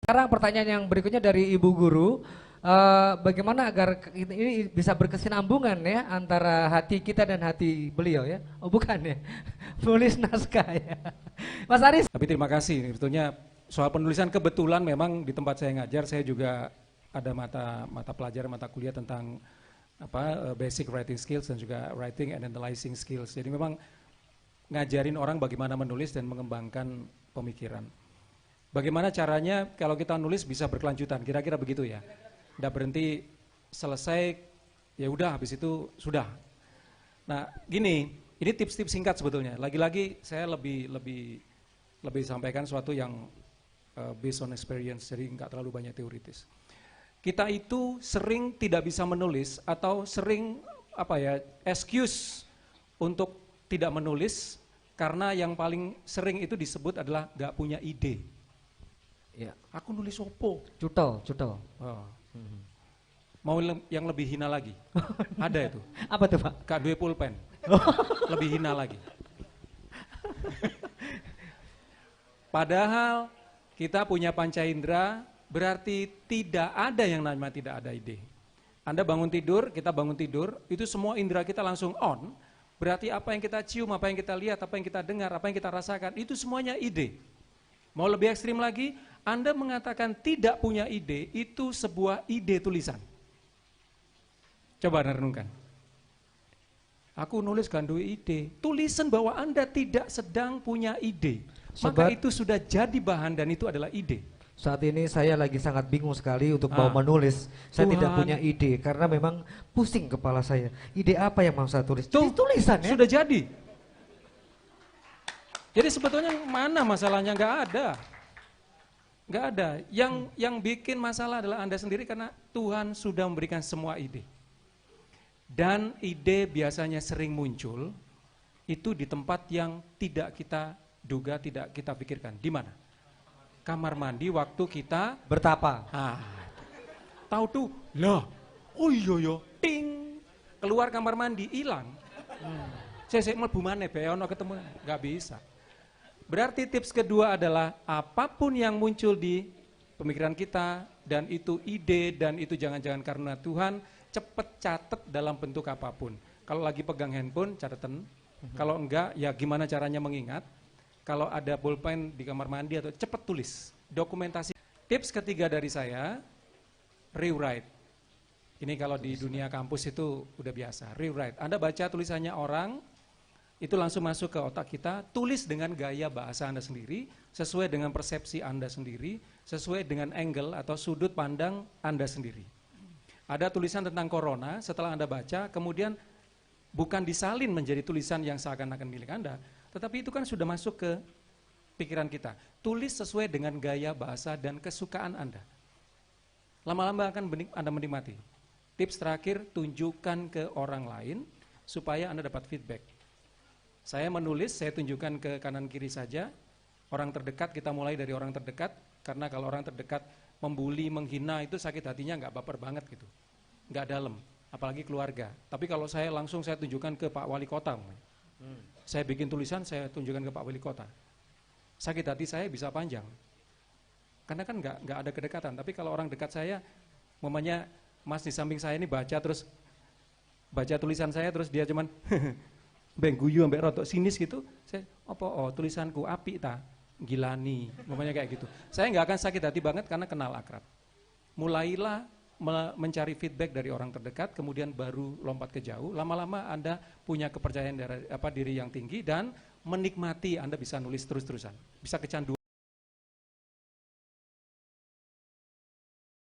Sekarang pertanyaan yang berikutnya dari Ibu Guru, bagaimana agar ini bisa berkesinambungan ya antara hati kita dan hati beliau ya? Oh bukan ya, nulis naskah ya. Mas Aris. Tapi terima kasih, sebetulnya soal penulisan kebetulan memang di tempat saya ngajar, saya juga ada mata pelajaran, mata kuliah tentang basic writing skills dan juga writing and analyzing skills. Jadi memang ngajarin orang bagaimana menulis dan mengembangkan pemikiran. Bagaimana caranya kalau kita nulis bisa berkelanjutan, kira-kira begitu ya. Nggak berhenti selesai, ya udah habis itu sudah. Nah gini, ini tips-tips singkat sebetulnya. Lagi-lagi saya lebih sampaikan sesuatu yang based on experience, jadi nggak terlalu banyak teoritis. Kita itu sering tidak bisa menulis atau sering excuse untuk tidak menulis karena yang paling sering itu disebut adalah nggak punya ide. Ya, aku nulis opo. Cutol. Oh. Mau yang lebih hina lagi? Ada itu. Apa tuh Pak? Kak Dwe pulpen. Lebih hina lagi. Padahal kita punya panca indera, berarti tidak ada yang namanya tidak ada ide. Anda bangun tidur, kita bangun tidur, itu semua indera kita langsung on, berarti apa yang kita cium, apa yang kita lihat, apa yang kita dengar, apa yang kita rasakan, itu semuanya ide. Mau lebih ekstrim lagi, Anda mengatakan tidak punya ide, itu sebuah ide tulisan. Coba renungkan. Aku nulis gandu ide, tulisan bahwa Anda tidak sedang punya ide. Maka itu sudah jadi bahan dan itu adalah ide. Saat ini saya lagi sangat bingung sekali untuk mau menulis. Saya tidak punya ide karena memang pusing kepala saya. Ide apa yang mau saya tulis? Tulisan ya? Sudah jadi. Jadi sebetulnya mana masalahnya? Nggak ada. Nggak ada. Yang bikin masalah adalah Anda sendiri karena Tuhan sudah memberikan semua ide. Dan ide biasanya sering muncul itu di tempat yang tidak kita duga, tidak kita pikirkan. Di mana? Kamar mandi waktu kita bertapa. Tahu tuh, lah, oh iya, ting, keluar kamar mandi hilang. Saya mlebu maneh bae ono ketemu, nggak bisa. Berarti tips kedua adalah apapun yang muncul di pemikiran kita dan itu ide dan itu jangan-jangan karena Tuhan, cepet catet dalam bentuk apapun. Kalau lagi pegang handphone, catatan. Kalau enggak, ya gimana caranya mengingat. Kalau ada pulpen di kamar mandi atau cepet tulis, dokumentasi. Tips ketiga dari saya, rewrite. Ini kalau di dunia kampus itu udah biasa, rewrite. Anda baca tulisannya orang, itu langsung masuk ke otak kita, tulis dengan gaya bahasa Anda sendiri, sesuai dengan persepsi Anda sendiri, sesuai dengan angle atau sudut pandang Anda sendiri. Ada tulisan tentang corona, setelah Anda baca, kemudian bukan disalin menjadi tulisan yang seakan-akan milik Anda, tetapi itu kan sudah masuk ke pikiran kita. Tulis sesuai dengan gaya bahasa dan kesukaan Anda. Lama-lama akan Anda menikmati. Tips terakhir, tunjukkan ke orang lain supaya Anda dapat feedback. Saya menulis, saya tunjukkan ke kanan kiri saja. Orang terdekat, kita mulai dari orang terdekat. Karena kalau orang terdekat membuli, menghina itu sakit hatinya nggak baper banget gitu. Nggak dalam, apalagi keluarga. Tapi kalau saya langsung saya tunjukkan ke Pak Wali Kota. Saya bikin tulisan, saya tunjukkan ke Pak Wali Kota. Sakit hati saya bisa panjang. Karena kan nggak ada kedekatan. Tapi kalau orang dekat saya, mamanya Mas di samping saya ini baca tulisan saya terus dia cuman beng guyu ambek rotok sinis gitu. Saya tulisanku api ta, gilani, mamanya kayak gitu. Saya nggak akan sakit hati banget karena kenal akrab. Mulailah mencari feedback dari orang terdekat, kemudian baru lompat ke jauh. Lama-lama Anda punya kepercayaan diri yang tinggi dan menikmati Anda bisa nulis terus-terusan. Bisa kecanduan.